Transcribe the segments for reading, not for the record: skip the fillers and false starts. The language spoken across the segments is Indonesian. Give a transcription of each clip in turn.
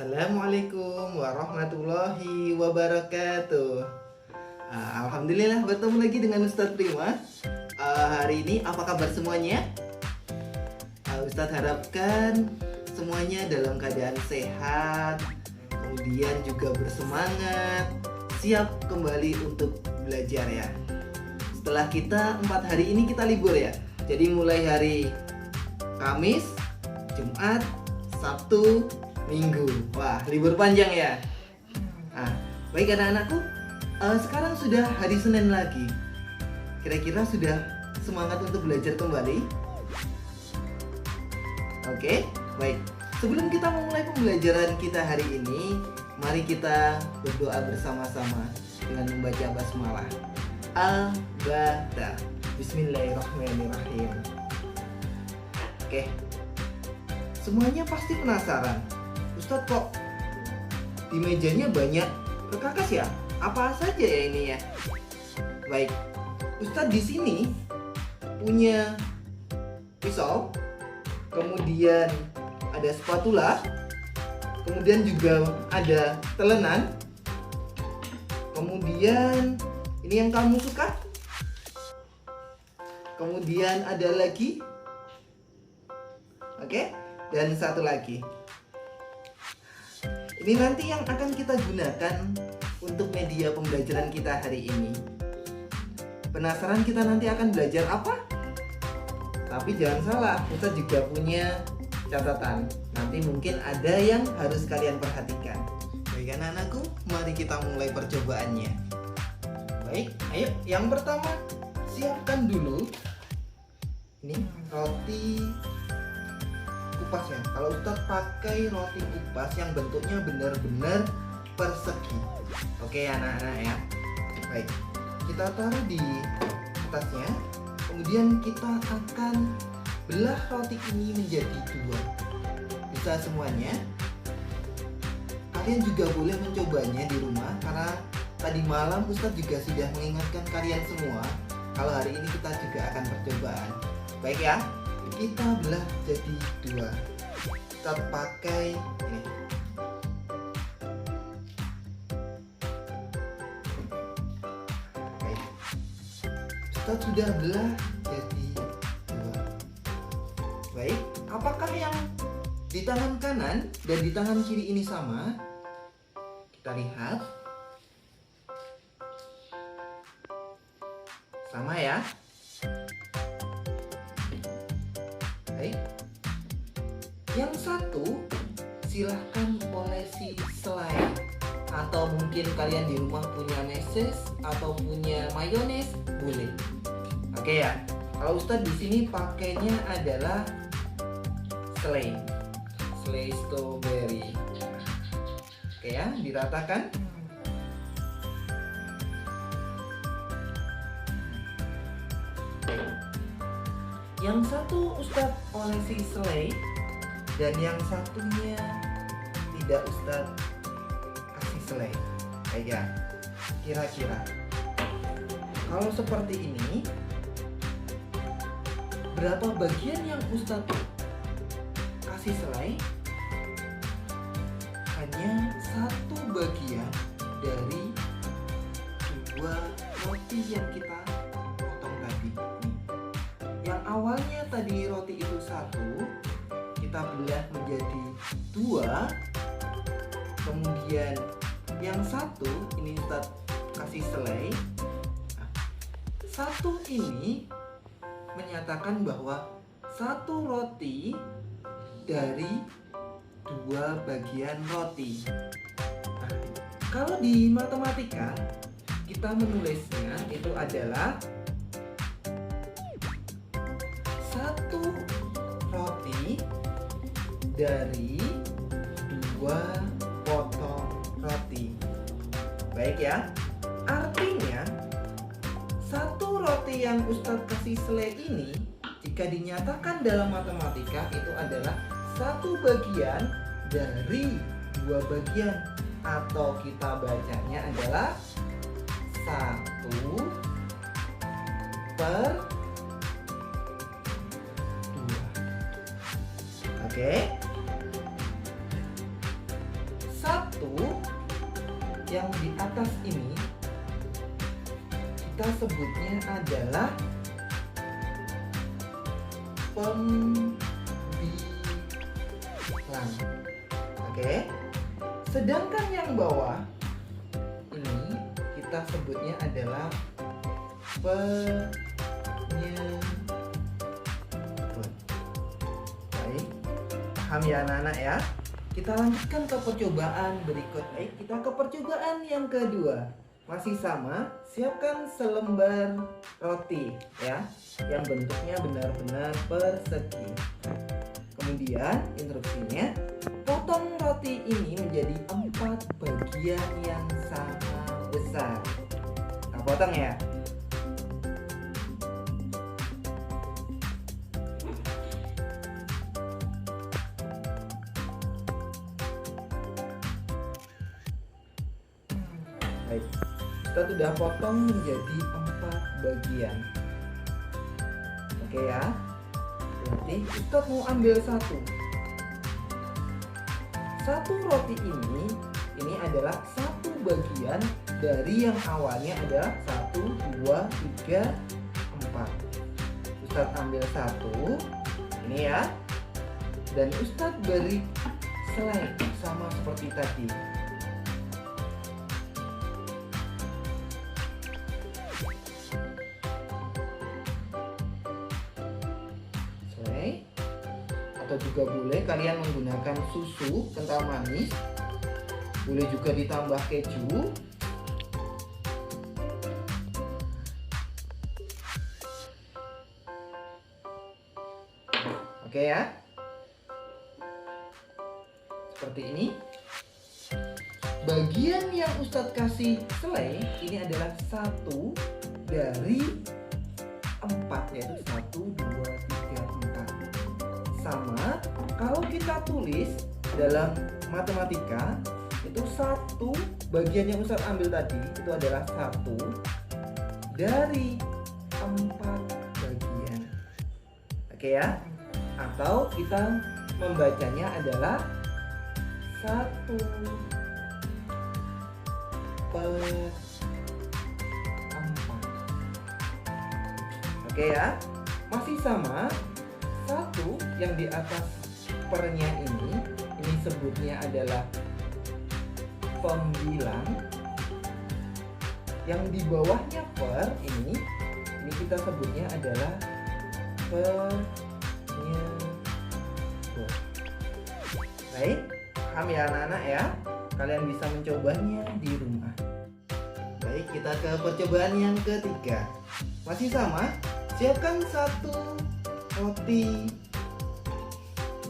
Assalamualaikum warahmatullahi wabarakatuh. Alhamdulillah bertemu lagi dengan Ustadz Prima. Hari ini apa kabar semuanya? Ustadz harapkan semuanya dalam keadaan sehat, kemudian juga bersemangat, siap kembali untuk belajar ya. Setelah kita 4 hari ini kita libur ya. Jadi mulai hari Kamis, Jumat, Sabtu, Minggu. Wah, libur panjang ya. Baik anak-anakku, sekarang sudah hari Senin lagi. Kira-kira sudah semangat untuk belajar kembali? Oke, baik. Sebelum kita memulai pembelajaran kita hari ini, mari kita berdoa bersama-sama dengan membaca basmalah. Al-Baqarah. Bismillahirrahmanirrahim. Oke. Semuanya pasti penasaran. Ustadz, kok di mejanya banyak perkakas ya? Apa saja ya ini ya? Baik, Ustadz di sini punya pisau, kemudian ada spatula, kemudian juga ada telenan, kemudian ini yang kamu suka, kemudian ada lagi, oke, dan satu lagi. Ini nanti yang akan kita gunakan untuk media pembelajaran kita hari ini. Penasaran kita nanti akan belajar apa? Tapi jangan salah, kita juga punya catatan. Nanti mungkin ada yang harus kalian perhatikan. Baik anak-anakku, mari kita mulai percobaannya. Baik, ayo yang pertama siapkan dulu ini roti kupas ya. Kalau Ustadz pakai roti kupas yang bentuknya benar-benar persegi. Oke anak-anak ya. Baik, kita taruh di atasnya. Kemudian kita akan belah roti ini menjadi 2. Bisa semuanya. Kalian juga boleh mencobanya di rumah, karena tadi malam Ustadz juga sudah mengingatkan kalian semua kalau hari ini kita juga akan percobaan. Baik ya, kita belah jadi 2. Kita pakai ini. Baik. Kita sudah belah jadi 2. Baik, apakah yang di tangan kanan dan di tangan kiri ini sama? Kita lihat. Sama ya. Baik. Yang satu silahkan olesi selai, atau mungkin kalian di rumah punya meses atau punya mayones boleh. Oke ya. Kalau Ustadz di sini pakainya adalah selai strawberry. Oke ya, diratakan. Yang satu Ustadz olesi selai, dan yang satunya tidak Ustadz kasih selai. Kayak kira-kira kalau seperti ini, berapa bagian yang Ustadz kasih selai? Hanya 1 bagian dari 2 roti yang kita potong tadi. Yang awalnya tadi roti itu 1, kita belah menjadi 2. Kemudian yang 1 ini Ustadz kasih selai. 1 ini menyatakan bahwa 1 roti dari 2 bagian roti. Kalau di matematika kita menulisnya itu adalah 1 roti dari 2 potong roti. Baik ya. Artinya 1 roti yang Ustadz kasih selai ini, jika dinyatakan dalam matematika, itu adalah 1 bagian dari 2 bagian, atau kita bacanya adalah 1/2. Oke. satu yang di atas ini kita sebutnya adalah pembilang. Oke. Sedangkan yang bawah ini kita sebutnya adalah penyebut. Baik, paham ya anak-anak ya? Kita lanjutkan ke percobaan berikut. Baik, kita ke percobaan yang kedua. Masih sama, siapkan selembar roti ya, yang bentuknya benar-benar persegi. Kemudian instruksinya, potong roti ini menjadi 4 bagian yang sama besar. Nah, potong ya. Baik, kita sudah potong menjadi 4 bagian. Oke ya. Berarti kita mau ambil satu roti ini adalah satu bagian dari yang awalnya adalah 1, 2, 3, 4. Ustadz ambil satu ini ya, dan Ustadz beri selai sama seperti tadi. Atau juga boleh kalian menggunakan susu kental manis, boleh juga ditambah keju. Oke ya, seperti ini. Bagian yang Ustadz kasih selai ini adalah 1 dari 4, yaitu 1, 2, 3, 4. Sama kalau kita tulis dalam matematika itu 1 bagian yang Ustadz ambil tadi itu adalah 1 dari 4 bagian. Oke ya, atau kita membacanya adalah 1/4. Oke ya, masih sama. 1 yang di atas pernya ini sebutnya adalah pembilang. Yang di bawahnya per ini kita sebutnya adalah penyebut. Baik, paham ya anak-anak ya? Kalian bisa mencobanya di rumah. Baik, kita ke percobaan yang ketiga. Masih sama, siapkan 1 roti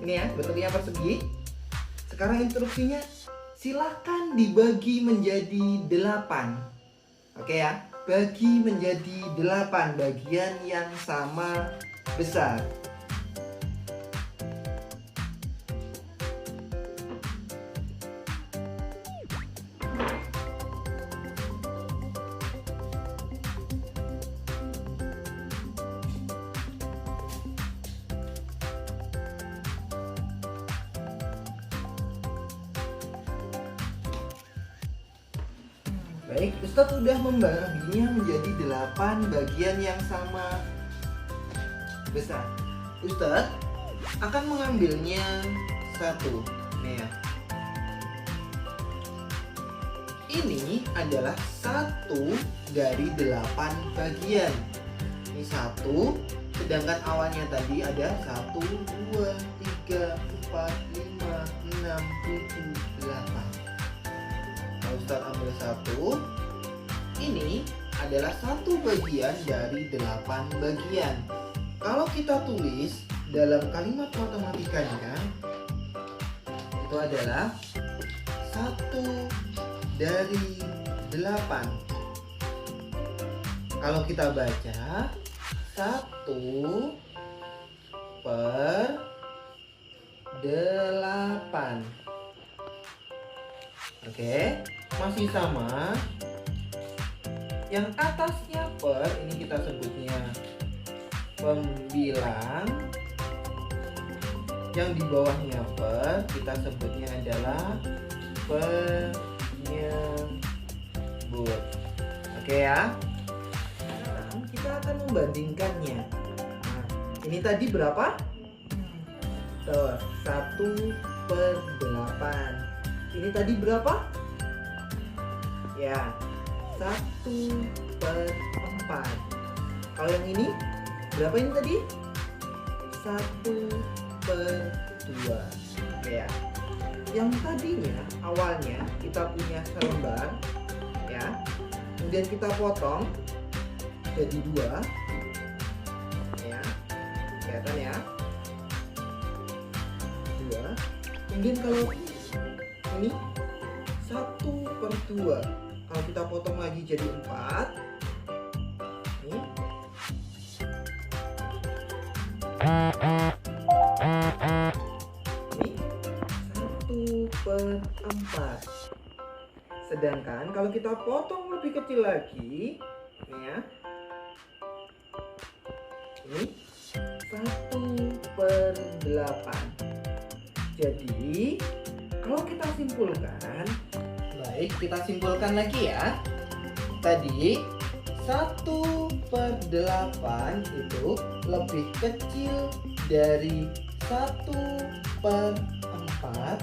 ini ya, bentuknya persegi. Sekarang instruksinya, silahkan dibagi menjadi 8. Oke ya, bagi menjadi 8 bagian yang sama besar. Baik, Ustadz sudah membaginya menjadi 8 bagian yang sama besar. Ustadz akan mengambilnya 1. Nih ya. Ini adalah 1 dari 8 bagian. Ini 1, sedangkan awalnya tadi ada 1, 2, 3, 4, 5, 6, 7, 8. Ustadz ambil 1. Ini adalah 1 bagian dari 8 bagian. Kalau kita tulis dalam kalimat matematikanya itu adalah 1 dari 8. Kalau kita baca 1/8. Oke, masih sama. Yang atasnya per ini kita sebutnya pembilang. Yang di bawahnya per kita sebutnya adalah penyebut. Oke ya. Sekarang kita akan membandingkannya. Nah, ini tadi berapa? Tuh, 1/8. Ini tadi berapa? Ya, 1/4. Kalau yang ini berapa ini tadi? 1/2. Oke ya. Yang tadinya awalnya kita punya selembar, ya. Kemudian kita potong jadi 2, ya. Kelihatan ya? 2. Kemudian kalau ini 1/2. Kalau kita potong lagi jadi 4. Ini. Ini 1/4. Sedangkan kalau kita potong lebih kecil lagi, ini ya. Ini 1/8. Jadi kalau kita simpulkan, baik kita simpulkan lagi ya. Tadi 1/8 itu lebih kecil dari 1/4,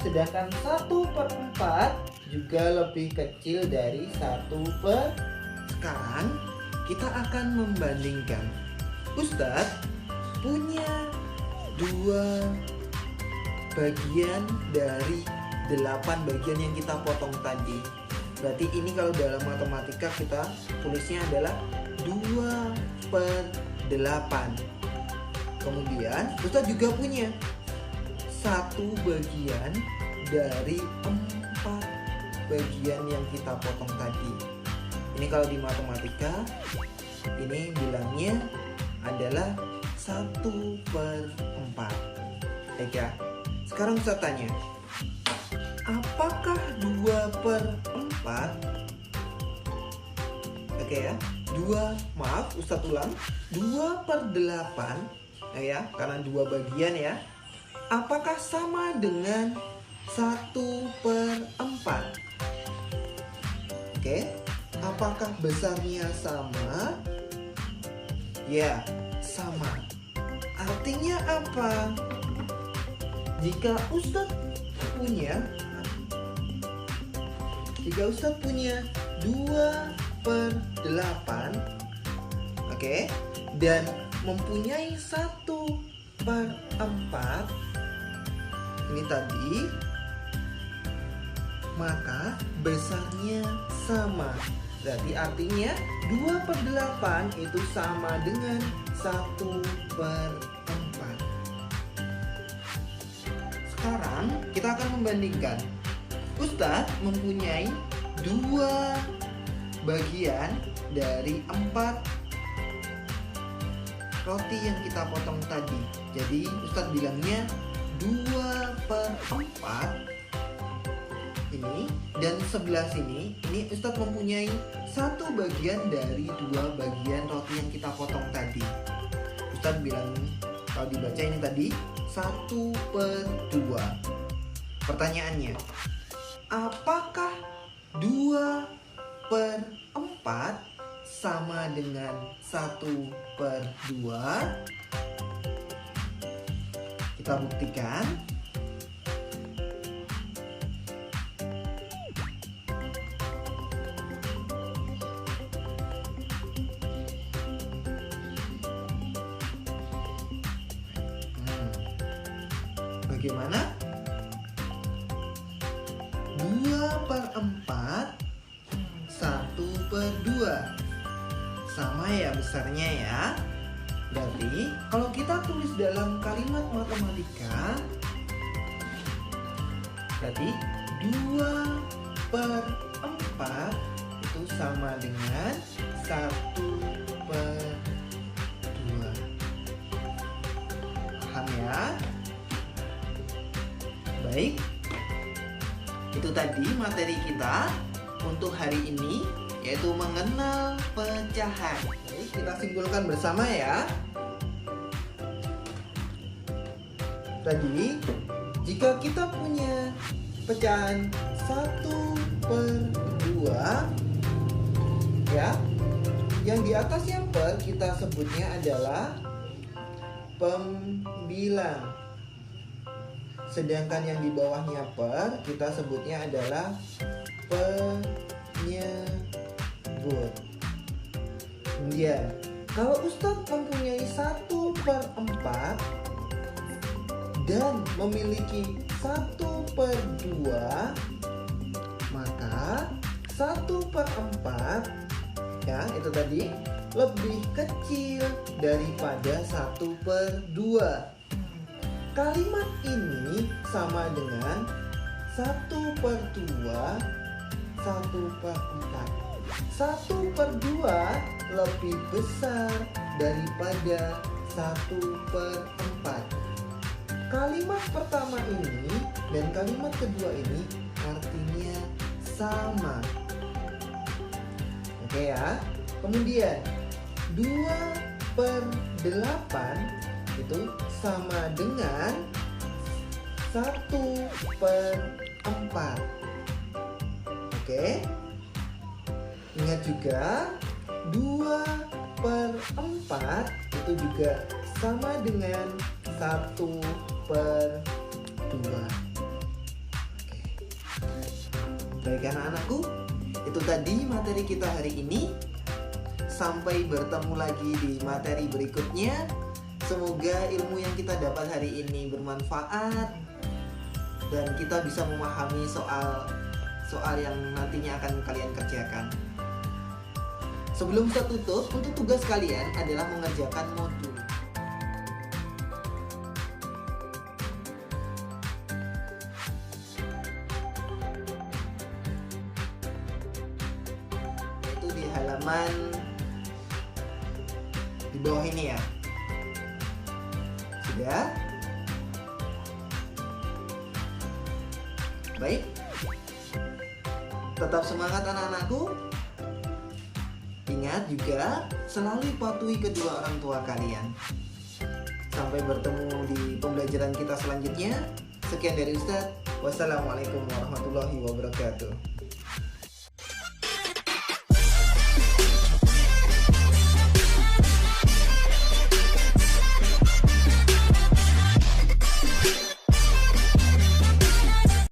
sedangkan 1/4 juga lebih kecil dari 1/. Sekarang kita akan membandingkan. Ustadz punya 2 bagian dari 8 bagian yang kita potong tadi. Berarti ini kalau dalam matematika kita tulisnya adalah 2/8. Kemudian Ustadz juga punya 1 bagian dari 4 bagian yang kita potong tadi. Ini kalau di matematika ini bilangnya adalah 1/4. Baik ya. Sekarang Ustadz tanya, apakah 2/4? Oke ya, Ustadz ulang, 2/8 ya, karena 2 bagian ya. Apakah sama dengan 1/4? Oke, apakah besarnya sama? Ya, sama. Artinya apa? Jika Ustadz punya 2/8, oke, dan mempunyai 1/4 ini tadi, maka besarnya sama. Berarti artinya 2/8 itu sama dengan 1/4. Sekarang kita akan membandingkan. Ustadz mempunyai 2 bagian dari 4 roti yang kita potong tadi. Jadi Ustadz bilangnya 2/4 ini, dan sebelah sini ini Ustadz mempunyai 1 bagian dari 2 bagian roti yang kita potong tadi. Ustadz bilang kalau dibaca ini tadi 1/2. Pertanyaannya, apakah 2/4 sama dengan 1/2? Kita buktikan. Bagaimana? 2/4 1/2 sama ya besarnya ya. Berarti kalau kita tulis dalam kalimat matematika, berarti 2/4 itu sama dengan 1/2. Paham ya? Baik, itu tadi materi kita untuk hari ini, yaitu mengenal pecahan. Baik, kita simpulkan bersama ya. Tadi, jika kita punya pecahan 1/2 ya. Yang di atasnya per kita sebutnya adalah pembilang. Sedangkan yang di bawahnya per kita sebutnya adalah penyebut. Kemudian kalau Ustadz mempunyai 1/4 dan memiliki 1/2, maka 1/4 ya itu tadi lebih kecil daripada 1/2. Kalimat ini sama dengan 1/2 1/4. 1/2 lebih besar daripada 1/4. Kalimat pertama ini dan kalimat kedua ini artinya sama. Oke ya. Kemudian 2/8 itu sama dengan 1/4. Oke. Ingat juga 2/4 itu juga sama dengan 1/2. Oke. Baik anak-anakku, itu tadi materi kita hari ini. Sampai bertemu lagi di materi berikutnya. Semoga ilmu yang kita dapat hari ini bermanfaat dan kita bisa memahami soal yang nantinya akan kalian kerjakan. Sebelum saya tutup, untuk tugas kalian adalah mengerjakan modul. Itu di halaman di bawah ini ya. Sudah? Baik. Tetap semangat anak-anakku. Ingat juga selalu patuhi kedua orang tua kalian. Sampai bertemu di pembelajaran kita selanjutnya. Sekian dari Ustadz. Wassalamualaikum warahmatullahi wabarakatuh.